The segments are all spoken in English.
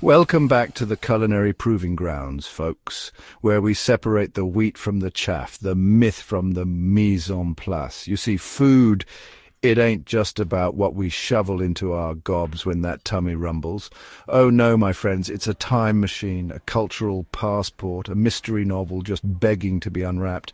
Welcome back to the Culinary Proving Grounds, folks, where we separate the wheat from the chaff, the myth from the mise en place. You see, food, it ain't just about what we shovel into our gobs when that tummy rumbles. Oh no, my friends, it's a time machine, a cultural passport, a mystery novel just begging to be unwrapped.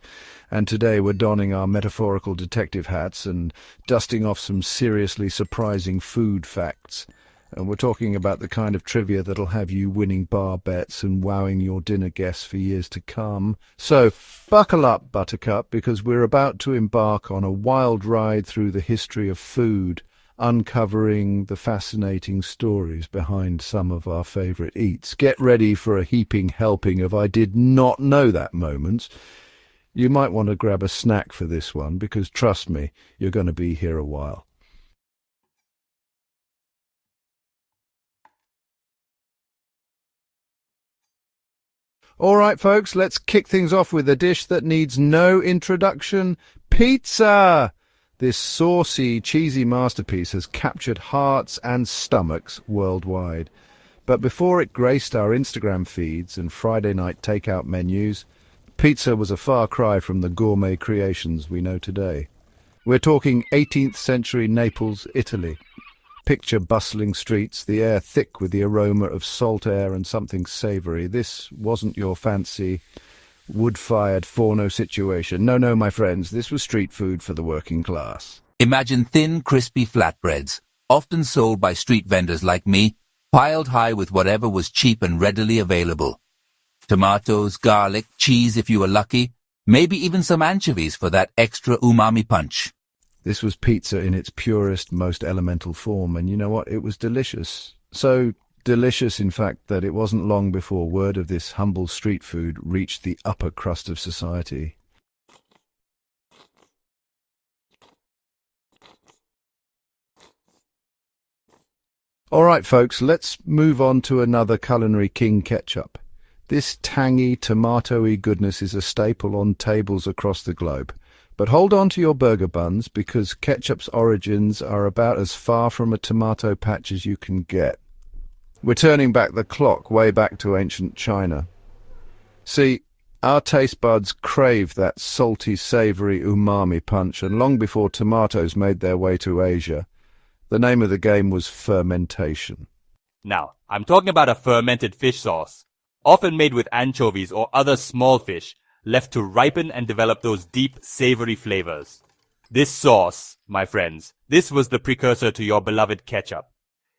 And today we're donning our metaphorical detective hats and dusting off some seriously surprising food facts. And we're talking about the kind of trivia that'll have you winning bar bets and wowing your dinner guests for years to come. So, buckle up, Buttercup, because we're about to embark on a wild ride through the history of food, uncovering the fascinating stories behind some of our favourite eats. Get ready for a heaping helping of I did not know that moments. You might want to grab a snack for this one, because trust me, you're going to be here a while. All right, folks, let's kick things off with a dish that needs no introduction. Pizza! This saucy, cheesy masterpiece has captured hearts and stomachs worldwide. But before it graced our Instagram feeds and Friday night takeout menus, pizza was a far cry from the gourmet creations we know today. We're talking 18th century Naples, Italy. Picture bustling streets, the air thick with the aroma of salt air and something savoury. This wasn't your fancy wood-fired forno situation. No, my friends, this was street food for the working class. Imagine thin, crispy flatbreads, often sold by street vendors like me, piled high with whatever was cheap and readily available. Tomatoes, garlic, cheese if you were lucky, maybe even some anchovies for that extra umami punch. This was pizza in its purest, most elemental form, and you know what? It was delicious. So delicious, in fact, that it wasn't long before word of this humble street food reached the upper crust of society. All right, folks, let's move on to another culinary king, ketchup. This tangy, tomatoey goodness is a staple on tables across the globe. But hold on to your burger buns, because ketchup's origins are about as far from a tomato patch as you can get. We're turning back the clock way back to ancient China. See, our taste buds crave that salty, savoury umami punch, and long before tomatoes made their way to Asia, the name of the game was fermentation. Now, I'm talking about a fermented fish sauce, often made with anchovies or other small fish, left to ripen and develop those deep, savory flavors. This sauce, my friends, this was the precursor to your beloved ketchup.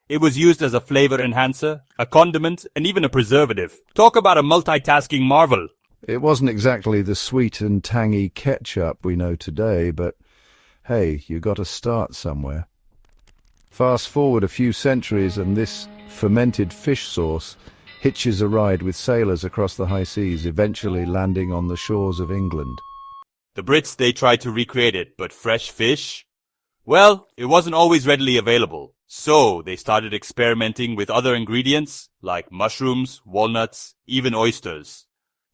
It was used as a flavor enhancer, a condiment, and even a preservative. Talk about a multitasking marvel. It wasn't exactly the sweet and tangy ketchup we know today, but hey, you got to start somewhere. Fast forward a few centuries and this fermented fish sauce hitches a ride with sailors across the high seas, eventually landing on the shores of England. The Brits, they tried to recreate it, but fresh fish? Well, it wasn't always readily available, so they started experimenting with other ingredients like mushrooms, walnuts, even oysters.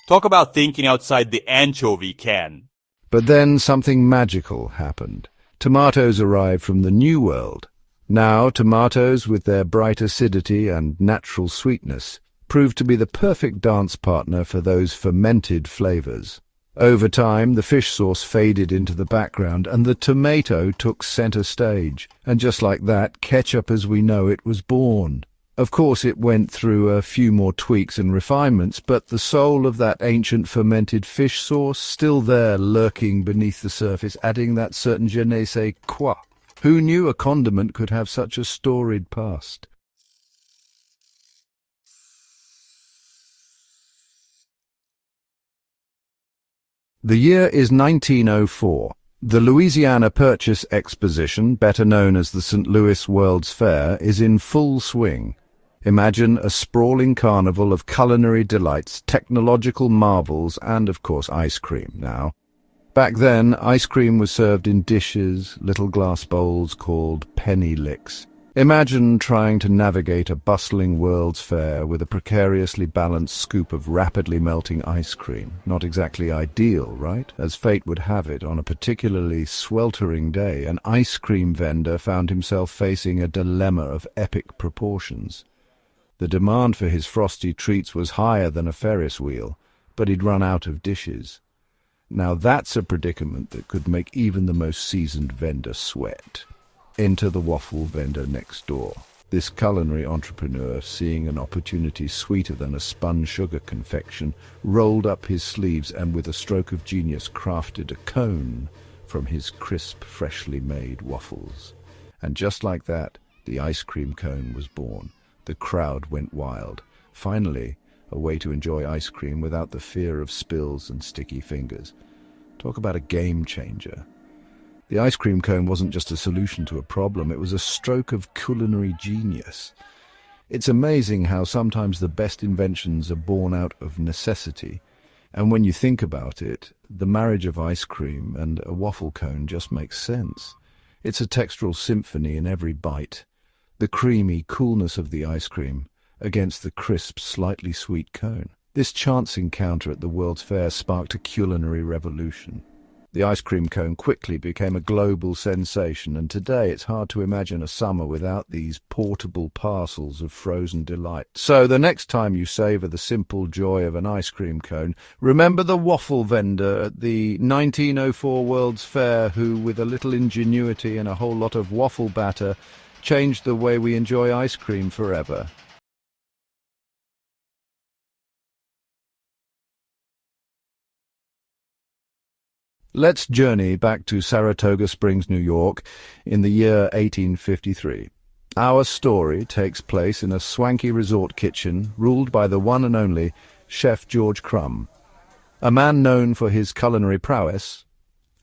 Talk about thinking outside the anchovy can. But then something magical happened. Tomatoes arrived from the New World. Now tomatoes, with their bright acidity and natural sweetness, proved to be the perfect dance partner for those fermented flavors. Over time, the fish sauce faded into the background and the tomato took center stage. And just like that, ketchup as we know it was born. Of course, it went through a few more tweaks and refinements, but the soul of that ancient fermented fish sauce still there, lurking beneath the surface, adding that certain je ne sais quoi. Who knew a condiment could have such a storied past? The year is 1904. The Louisiana Purchase Exposition, better known as the St. Louis World's Fair, is in full swing. Imagine a sprawling carnival of culinary delights, technological marvels, and, of course, ice cream now. Back then, ice cream was served in dishes, little glass bowls called penny licks. Imagine trying to navigate a bustling World's Fair with a precariously balanced scoop of rapidly melting ice cream. Not exactly ideal, right? As fate would have it, on a particularly sweltering day, an ice cream vendor found himself facing a dilemma of epic proportions. The demand for his frosty treats was higher than a Ferris wheel, but he'd run out of dishes. Now that's a predicament that could make even the most seasoned vendor sweat. Enter the waffle vendor next door. This culinary entrepreneur, seeing an opportunity sweeter than a spun sugar confection, rolled up his sleeves and with a stroke of genius crafted a cone from his crisp, freshly made waffles. And just like that, the ice cream cone was born. The crowd went wild. Finally, a way to enjoy ice cream without the fear of spills and sticky fingers. Talk about a game changer. The ice cream cone wasn't just a solution to a problem, it was a stroke of culinary genius. It's amazing how sometimes the best inventions are born out of necessity. And when you think about it, the marriage of ice cream and a waffle cone just makes sense. It's a textural symphony in every bite. The creamy coolness of the ice cream against the crisp, slightly sweet cone. This chance encounter at the World's Fair sparked a culinary revolution. The ice cream cone quickly became a global sensation, and today it's hard to imagine a summer without these portable parcels of frozen delight. So the next time you savor the simple joy of an ice cream cone, remember the waffle vendor at the 1904 World's Fair who, with a little ingenuity and a whole lot of waffle batter, changed the way we enjoy ice cream forever. Let's journey back to Saratoga Springs, New York, in the year 1853. Our story takes place in a swanky resort kitchen ruled by the one and only Chef George Crumb, a man known for his culinary prowess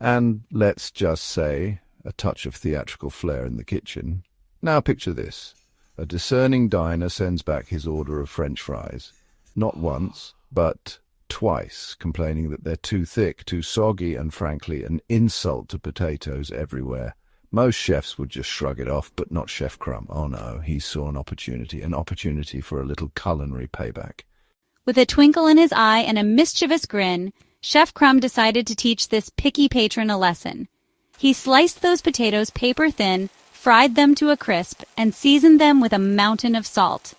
and, let's just say, a touch of theatrical flair in the kitchen. Now picture this. A discerning diner sends back his order of French fries. Not once, but twice, complaining that they're too thick, too soggy, and frankly an insult to potatoes everywhere. Most chefs would just shrug it off, but not Chef Crumb. Oh no, he saw an opportunity for a little culinary payback. With a twinkle in his eye and a mischievous grin, Chef Crumb decided to teach this picky patron a lesson. He sliced those potatoes paper thin, fried them to a crisp, and seasoned them with a mountain of salt.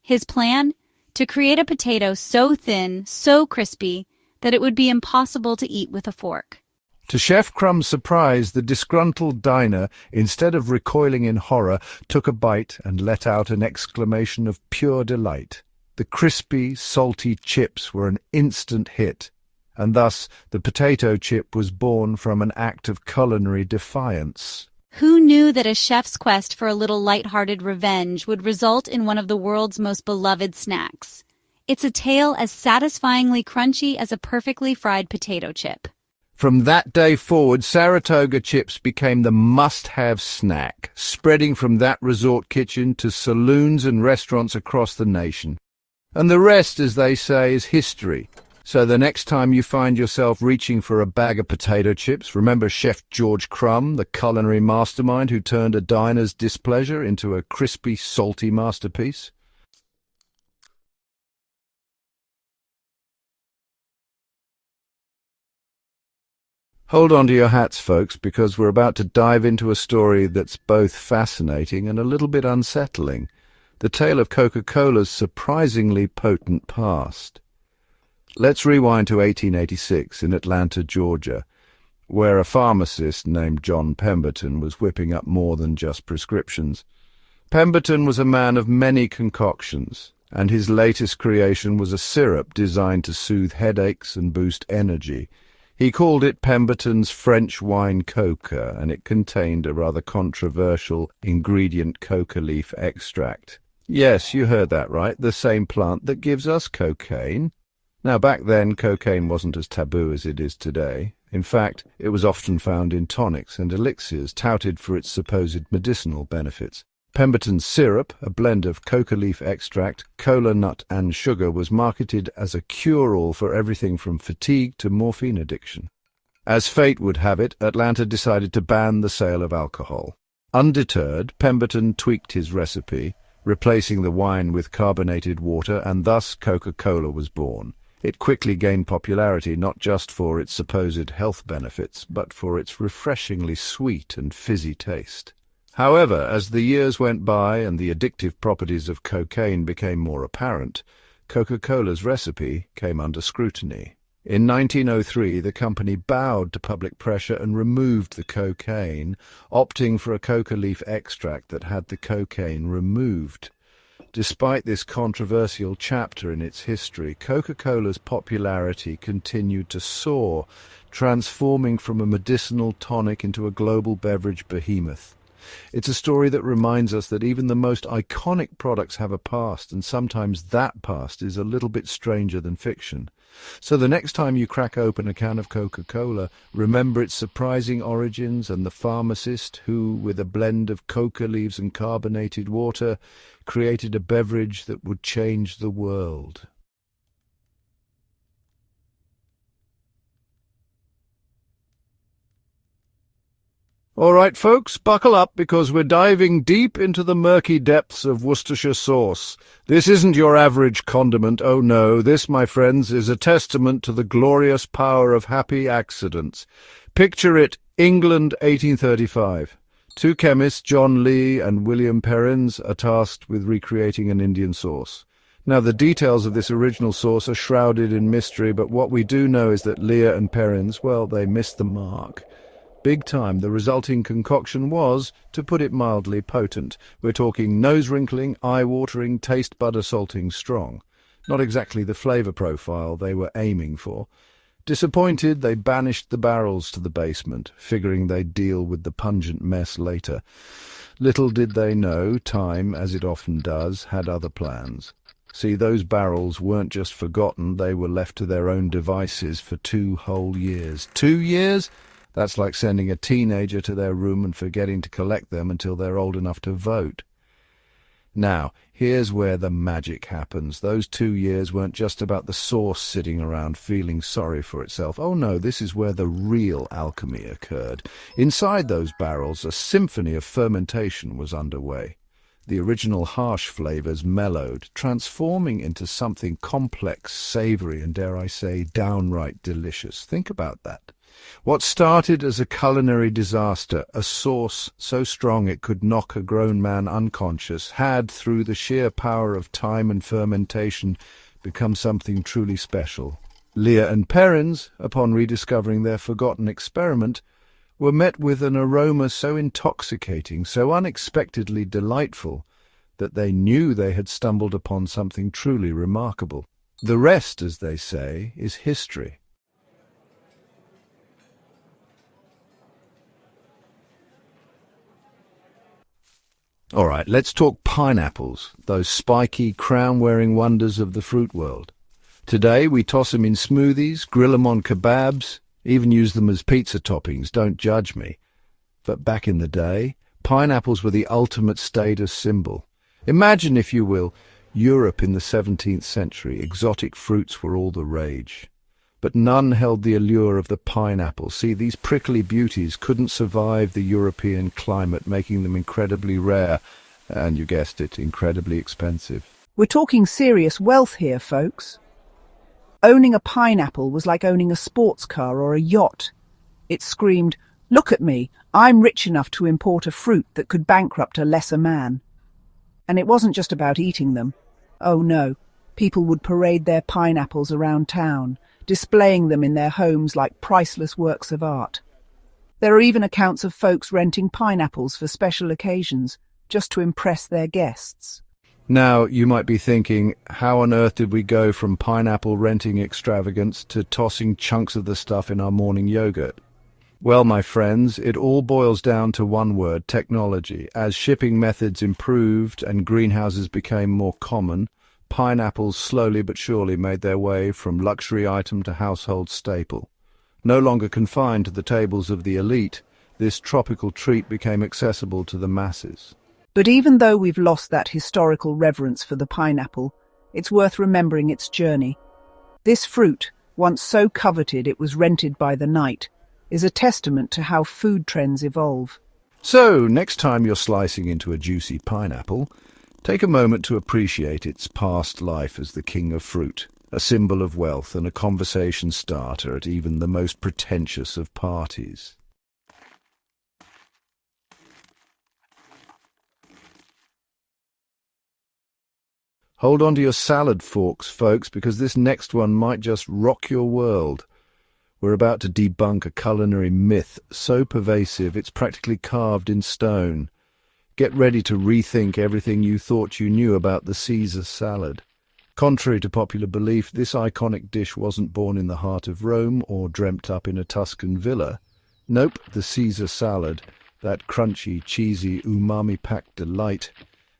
His plan? To create a potato so thin, so crispy, that it would be impossible to eat with a fork. To Chef Crumb's surprise, the disgruntled diner, instead of recoiling in horror, took a bite and let out an exclamation of pure delight. The crispy, salty chips were an instant hit, and thus the potato chip was born from an act of culinary defiance. Who knew that a chef's quest for a little light-hearted revenge would result in one of the world's most beloved snacks? It's a tale as satisfyingly crunchy as a perfectly fried potato chip. From that day forward, Saratoga chips became the must-have snack, spreading from that resort kitchen to saloons and restaurants across the nation. And the rest, as they say, is history. So the next time you find yourself reaching for a bag of potato chips, remember Chef George Crumb, the culinary mastermind who turned a diner's displeasure into a crispy, salty masterpiece. Hold on to your hats, folks, because we're about to dive into a story that's both fascinating and a little bit unsettling. The tale of Coca-Cola's surprisingly potent past. Let's rewind to 1886 in Atlanta, Georgia, where a pharmacist named John Pemberton was whipping up more than just prescriptions. Pemberton was a man of many concoctions, and his latest creation was a syrup designed to soothe headaches and boost energy. He called it Pemberton's French wine coca, and it contained a rather controversial ingredient, coca leaf extract. Yes, you heard that right, the same plant that gives us cocaine. Now, back then, cocaine wasn't as taboo as it is today. In fact, it was often found in tonics and elixirs touted for its supposed medicinal benefits. Pemberton's syrup, a blend of coca leaf extract, cola nut and sugar, was marketed as a cure-all for everything from fatigue to morphine addiction. As fate would have it, Atlanta decided to ban the sale of alcohol. Undeterred, Pemberton tweaked his recipe, replacing the wine with carbonated water, and thus Coca-Cola was born. It quickly gained popularity not just for its supposed health benefits, but for its refreshingly sweet and fizzy taste. However, as the years went by and the addictive properties of cocaine became more apparent, Coca-Cola's recipe came under scrutiny. In 1903, the company bowed to public pressure and removed the cocaine, opting for a coca leaf extract that had the cocaine removed. Despite this controversial chapter in its history, Coca-Cola's popularity continued to soar, transforming from a medicinal tonic into a global beverage behemoth. It's a story that reminds us that even the most iconic products have a past, and sometimes that past is a little bit stranger than fiction. So the next time you crack open a can of Coca-Cola, remember its surprising origins and the pharmacist who, with a blend of coca leaves and carbonated water, created a beverage that would change the world. All right, folks, buckle up because we're diving deep into the murky depths of Worcestershire sauce. This isn't your average condiment, oh no. This, my friends, is a testament to the glorious power of happy accidents. Picture it, England 1835. Two chemists, John Lee and William Perrins, are tasked with recreating an Indian sauce. Now, the details of this original sauce are shrouded in mystery, but what we do know is that Lee and Perrins, well, they missed the mark. Big time. The resulting concoction was, to put it mildly, potent. We're talking nose-wrinkling, eye-watering, taste-bud-assaulting strong. Not exactly the flavour profile they were aiming for. Disappointed, they banished the barrels to the basement, figuring they'd deal with the pungent mess later. Little did they know, time, as it often does, had other plans. See, those barrels weren't just forgotten, they were left to their own devices for 2 whole years. 2 years? That's like sending a teenager to their room and forgetting to collect them until they're old enough to vote. Now, here's where the magic happens. Those 2 years weren't just about the sauce sitting around feeling sorry for itself. Oh no, this is where the real alchemy occurred. Inside those barrels, a symphony of fermentation was underway. The original harsh flavors mellowed, transforming into something complex, savory, and dare I say, downright delicious. Think about that. What started as a culinary disaster, a sauce so strong it could knock a grown man unconscious, had, through the sheer power of time and fermentation, become something truly special. Leah and Perrins, upon rediscovering their forgotten experiment, were met with an aroma so intoxicating, so unexpectedly delightful, that they knew they had stumbled upon something truly remarkable. The rest, as they say, is history. All right, let's talk pineapples, those spiky, crown-wearing wonders of the fruit world. Today we toss them in smoothies, grill them on kebabs, even use them as pizza toppings, don't judge me. But back in the day, pineapples were the ultimate status symbol. Imagine, if you will, Europe in the 17th century. Exotic fruits were all the rage. But none held the allure of the pineapple. See, these prickly beauties couldn't survive the European climate, making them incredibly rare, and you guessed it, incredibly expensive. We're talking serious wealth here, folks. Owning a pineapple was like owning a sports car or a yacht. It screamed, "Look at me, I'm rich enough to import a fruit that could bankrupt a lesser man." And it wasn't just about eating them. Oh no, people would parade their pineapples around town, displaying them in their homes like priceless works of art. There are even accounts of folks renting pineapples for special occasions, just to impress their guests. Now, you might be thinking, how on earth did we go from pineapple renting extravagance to tossing chunks of the stuff in our morning yogurt? Well, my friends, it all boils down to one word, technology. As shipping methods improved and greenhouses became more common, pineapples slowly but surely made their way from luxury item to household staple. No longer confined to the tables of the elite, this tropical treat became accessible to the masses. But even though we've lost that historical reverence for the pineapple, it's worth remembering its journey. This fruit, once so coveted it was rented by the night, is a testament to how food trends evolve. So, next time you're slicing into a juicy pineapple, take a moment to appreciate its past life as the king of fruit, a symbol of wealth and a conversation starter at even the most pretentious of parties. Hold on to your salad forks, folks, because this next one might just rock your world. We're about to debunk a culinary myth so pervasive it's practically carved in stone. Get ready to rethink everything you thought you knew about the Caesar salad. Contrary to popular belief, this iconic dish wasn't born in the heart of Rome or dreamt up in a Tuscan villa. Nope, the Caesar salad, that crunchy, cheesy, umami-packed delight,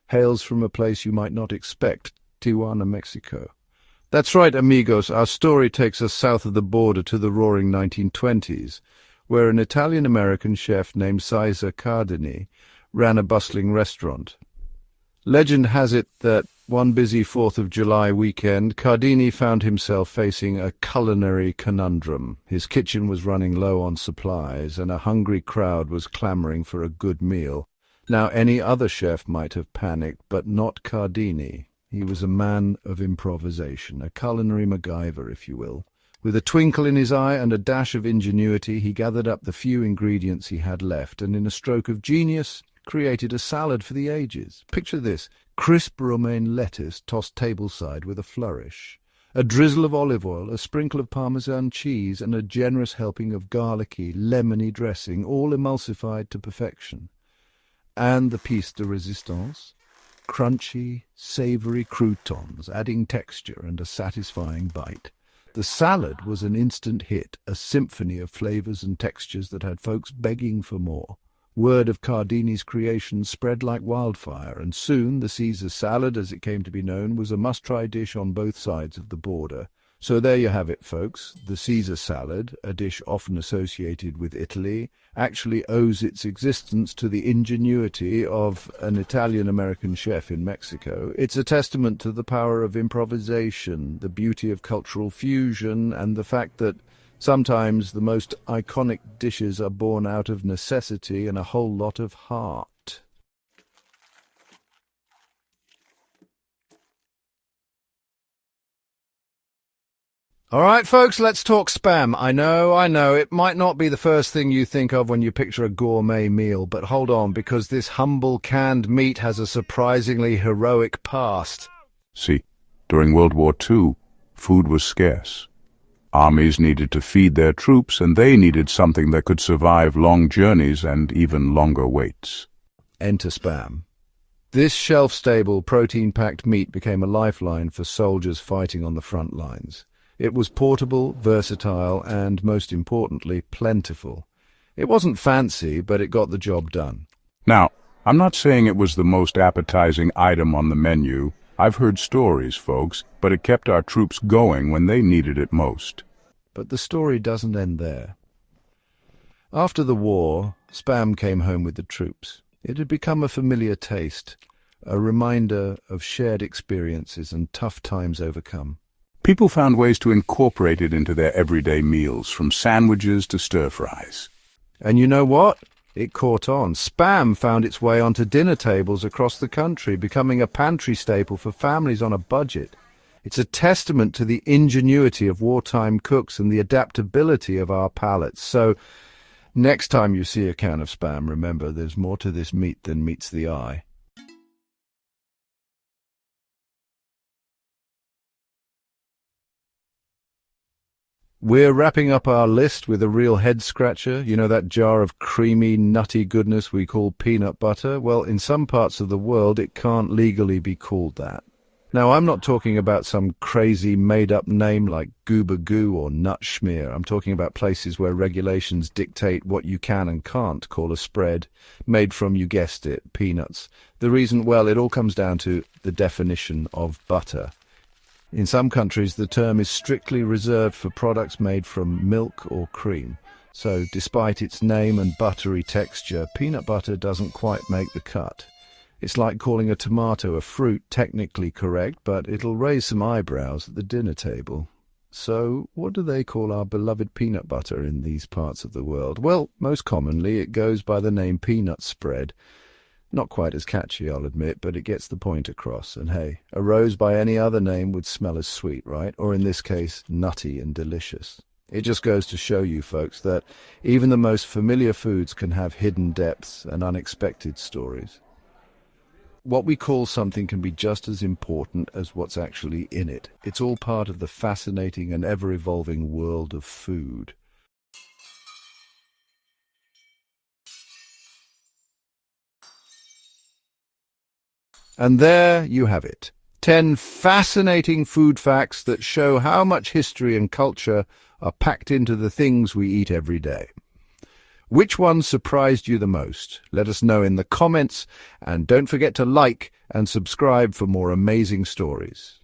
hails from a place you might not expect, Tijuana, Mexico. That's right, amigos, our story takes us south of the border to the roaring 1920s, where an Italian-American chef named Cesare Cardini ran a bustling restaurant. Legend has it that one busy 4th of July weekend, Cardini found himself facing a culinary conundrum. His kitchen was running low on supplies, and a hungry crowd was clamoring for a good meal. Now, any other chef might have panicked, but not Cardini. He was a man of improvisation, a culinary MacGyver, if you will. With a twinkle in his eye and a dash of ingenuity, he gathered up the few ingredients he had left, and in a stroke of genius, created a salad for the ages. Picture this: crisp romaine lettuce tossed tableside with a flourish, a drizzle of olive oil, a sprinkle of Parmesan cheese, and a generous helping of garlicky, lemony dressing, all emulsified to perfection. And the piece de resistance: crunchy, savoury croutons, adding texture and a satisfying bite. The salad was an instant hit, a symphony of flavours and textures that had folks begging for more. Word of Cardini's creation spread like wildfire, and soon the Caesar salad, as it came to be known, was a must-try dish on both sides of the border. So there you have it, folks. The Caesar salad, a dish often associated with Italy, actually owes its existence to the ingenuity of an Italian-American chef in Mexico. It's a testament to the power of improvisation, the beauty of cultural fusion, and the fact that sometimes the most iconic dishes are born out of necessity and a whole lot of heart. All right, folks, let's talk Spam. I know, it might not be the first thing you think of when you picture a gourmet meal, but hold on, because this humble canned meat has a surprisingly heroic past. See, during World War II, food was scarce. Armies needed to feed their troops, and they needed something that could survive long journeys and even longer waits. Enter Spam. This shelf-stable, protein-packed meat became a lifeline for soldiers fighting on the front lines. It was portable, versatile, and, most importantly, plentiful. It wasn't fancy, but it got the job done. Now, I'm not saying it was the most appetizing item on the menu. I've heard stories, folks, but it kept our troops going when they needed it most. But the story doesn't end there. After the war, Spam came home with the troops. It had become a familiar taste, a reminder of shared experiences and tough times overcome. People found ways to incorporate it into their everyday meals, from sandwiches to stir-fries. And you know what? It caught on. Spam found its way onto dinner tables across the country, becoming a pantry staple for families on a budget. It's a testament to the ingenuity of wartime cooks and the adaptability of our palates. So, next time you see a can of Spam, remember there's more to this meat than meets the eye. We're wrapping up our list with a real head-scratcher. You know that jar of creamy, nutty goodness we call peanut butter? Well, in some parts of the world, it can't legally be called that. Now, I'm not talking about some crazy made-up name like Gooba Goo or Nut Schmear. I'm talking about places where regulations dictate what you can and can't call a spread made from, you guessed it, peanuts. The reason, well, it all comes down to the definition of butter. In some countries, the term is strictly reserved for products made from milk or cream. So, despite its name and buttery texture, peanut butter doesn't quite make the cut. It's like calling a tomato a fruit, technically correct, but it'll raise some eyebrows at the dinner table. So, what do they call our beloved peanut butter in these parts of the world? Well, most commonly it goes by the name peanut spread. Not quite as catchy, I'll admit, but it gets the point across. And hey, a rose by any other name would smell as sweet, right? Or in this case, nutty and delicious. It just goes to show you, folks, that even the most familiar foods can have hidden depths and unexpected stories. what we call something can be just as important as what's actually in it. It's all part of the fascinating and ever-evolving world of food. And there you have it. 10 fascinating food facts that show how much history and culture are packed into the things we eat every day. Which one surprised you the most? Let us know in the comments, and don't forget to like and subscribe for more amazing stories.